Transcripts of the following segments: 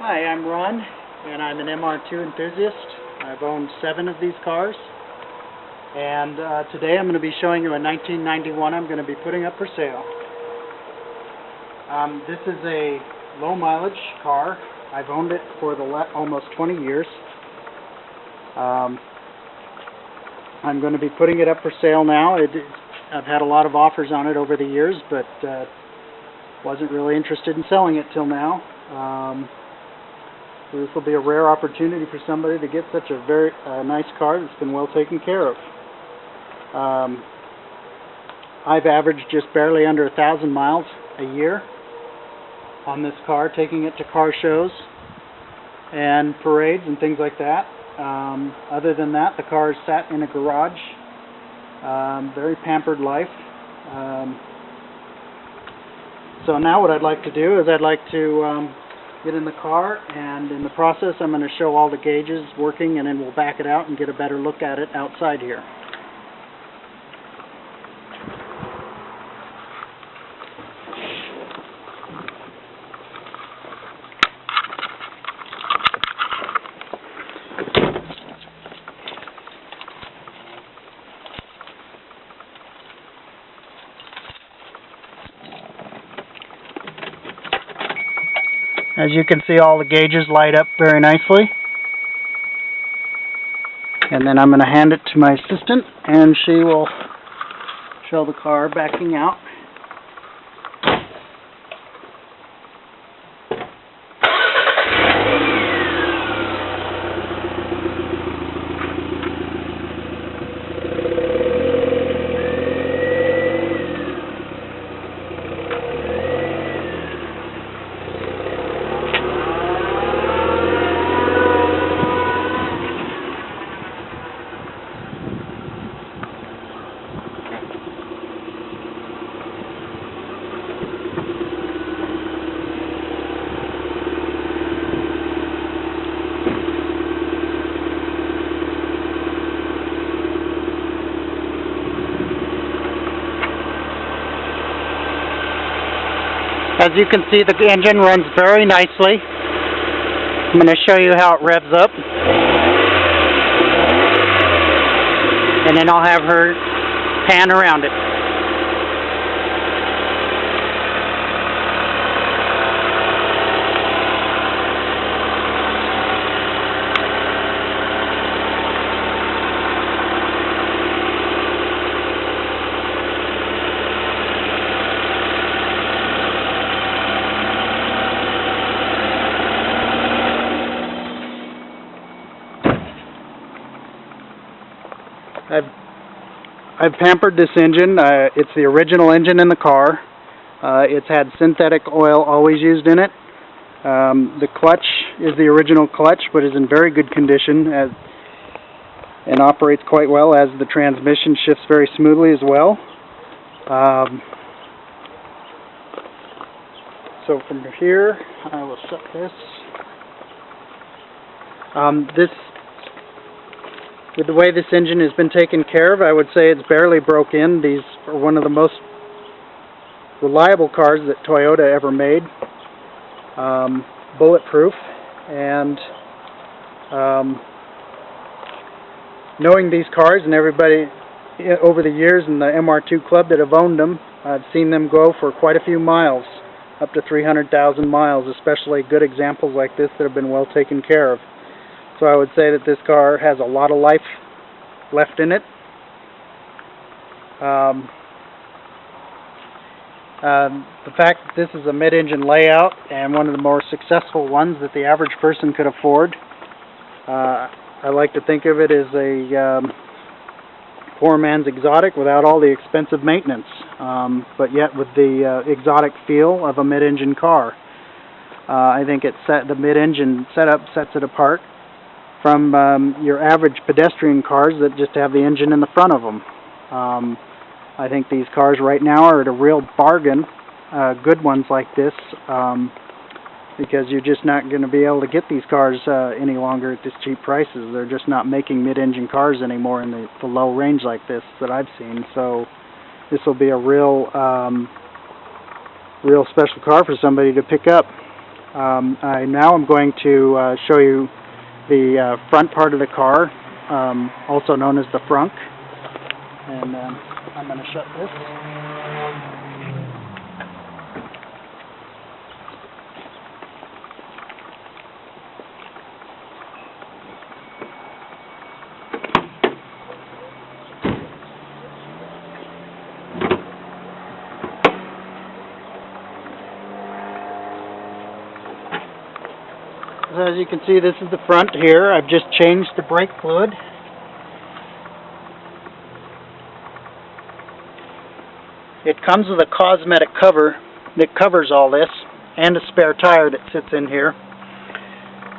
Hi, I'm Ron, and I'm an MR2 enthusiast. I've owned 7 of these cars, and today I'm going to be showing you a 1991 I'm going to be putting up for sale. This is a low mileage car. I've owned it for almost 20 years. I'm going to be putting it up for sale now. I've had a lot of offers on it over the years, but wasn't really interested in selling it till now. So this will be a rare opportunity for somebody to get such a very nice car that's been well taken care of. I've averaged just barely under 1,000 miles a year on this car, taking it to car shows and parades and things like that. Other than that, the car is sat in a garage. Very pampered life. So now what I'd like to do is I'd like to get in the car, and in the process I'm going to show all the gauges working, and then we'll back it out and get a better look at it outside here. As you can see, all the gauges light up very nicely. And then I'm going to hand it to my assistant, and she will show the car backing out. As you can see, the engine runs very nicely. I'm going to show you how it revs up. And then I'll have her pan around it. I've pampered this engine. It's the original engine in the car. It's had synthetic oil always used in it. The clutch is the original clutch, but is in very good condition and operates quite well, as the transmission shifts very smoothly as well. So from here, I will set this. With the way this engine has been taken care of, I would say it's barely broke in. These are one of the most reliable cars that Toyota ever made. Bulletproof, and knowing these cars and everybody over the years in the MR2 Club that have owned them, I've seen them go for quite a few miles, up to 300,000 miles, especially good examples like this that have been well taken care of. So I would say that this car has a lot of life left in it. The fact that this is a mid-engine layout and one of the more successful ones that the average person could afford, I like to think of it as a poor man's exotic without all the expensive maintenance, but yet with the exotic feel of a mid-engine car. I think the mid-engine setup sets it apart from your average pedestrian cars that just have the engine in the front of them. I think these cars right now are at a real bargain, good ones like this, because you're just not going to be able to get these cars any longer at these cheap prices. They're just not making mid-engine cars anymore in the low range like this that I've seen. So this will be a real special car for somebody to pick up. Now I'm going to show you the front part of the car, also known as the frunk. And I'm going to shut this. So as you can see, this is the front here. I've just changed the brake fluid. It comes with a cosmetic cover that covers all this, and a spare tire that sits in here.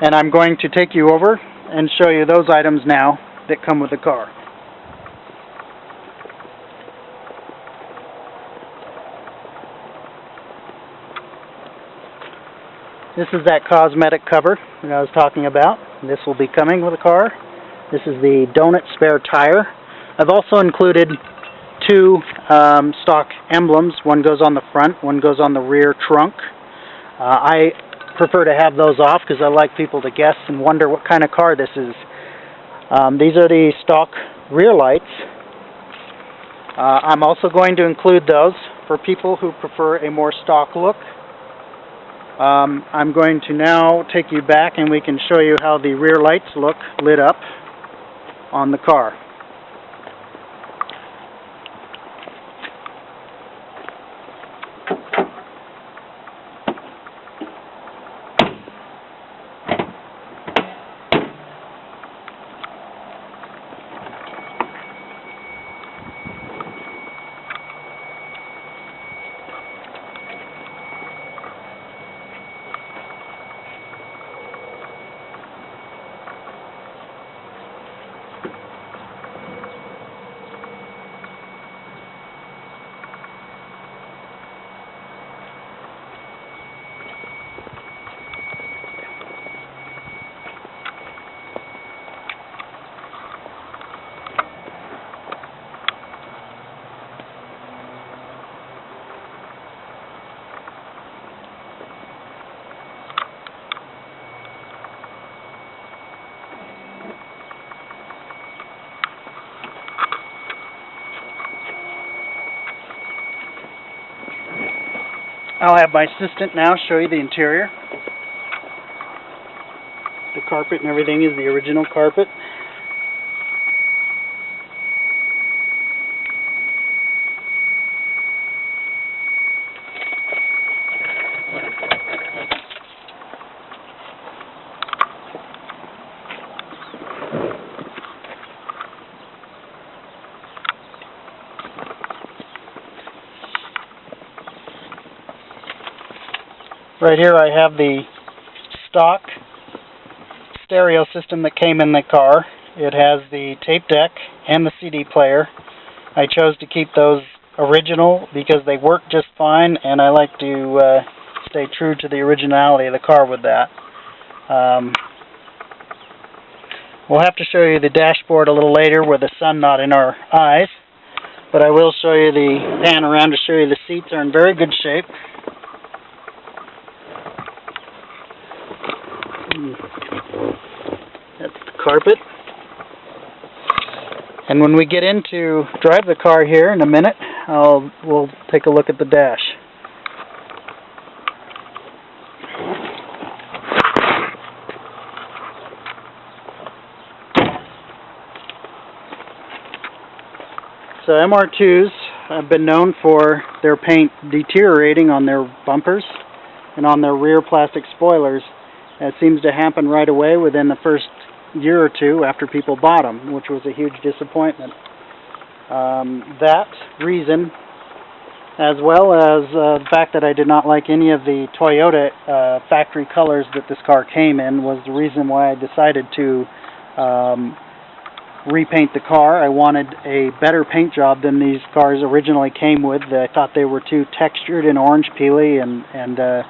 And I'm going to take you over and show you those items now that come with the car. This is that cosmetic cover that I was talking about. This will be coming with the car. This is the donut spare tire. I've also included two stock emblems. One goes on the front, one goes on the rear trunk. I prefer to have those off because I like people to guess and wonder what kind of car this is. These are the stock rear lights. I'm also going to include those for people who prefer a more stock look. I'm going to now take you back and we can show you how the rear lights look lit up on the car. I'll have my assistant now show you the interior. The carpet and everything is the original carpet. Right here I have the stock stereo system that came in the car. It has the tape deck and the CD player. I chose to keep those original because they work just fine, and I like to stay true to the originality of the car with that. We'll have to show you the dashboard a little later with the sun not in our eyes, but I will show you the pan around to show you the seats are in very good shape. That's the carpet. And when we get in to drive the car here in a minute, we'll take a look at the dash. So MR2s have been known for their paint deteriorating on their bumpers and on their rear plastic spoilers. That seems to happen right away within the first year or two after people bought them, which was a huge disappointment. That reason, as well as the fact that I did not like any of the Toyota factory colors that this car came in, was the reason why I decided to repaint the car. I wanted a better paint job than these cars originally came with. I thought they were too textured and orange peely, and the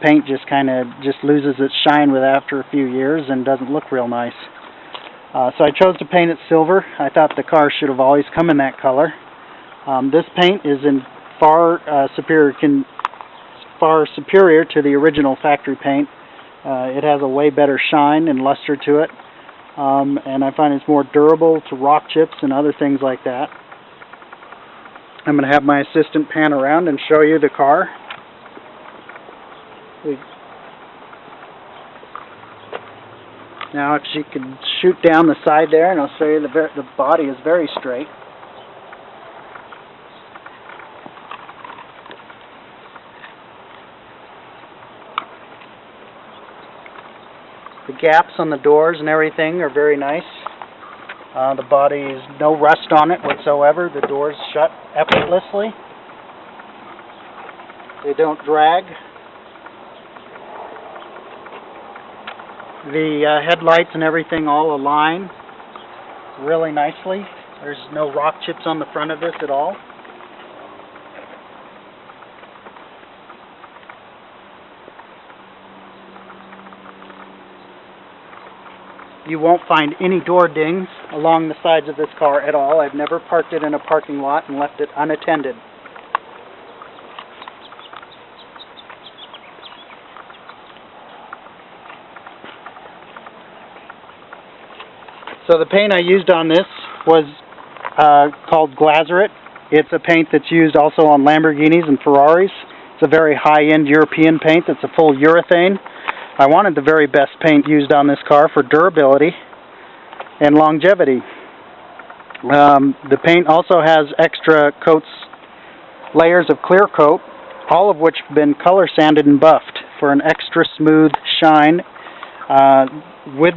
paint just kind of loses its shine after a few years and doesn't look real nice. So I chose to paint it silver. I thought the car should have always come in that color. This paint is in far superior far superior to the original factory paint. It has a way better shine and luster to it, and I find it's more durable to rock chips and other things like that. I'm going to have my assistant pan around and show you the car. Now if she could shoot down the side there, and I'll show you the body is very straight. The gaps on the doors and everything are very nice. The body is no rust on it whatsoever. The doors shut effortlessly. They don't drag. The headlights and everything all align really nicely. There's no rock chips on the front of this at all. You won't find any door dings along the sides of this car at all. I've never parked it in a parking lot and left it unattended. So the paint I used on this was called Glazeret. It's a paint that's used also on Lamborghinis and Ferraris. It's a very high-end European paint that's a full urethane. I wanted the very best paint used on this car for durability and longevity. The paint also has extra layers of clear coat, all of which have been color sanded and buffed for an extra smooth shine with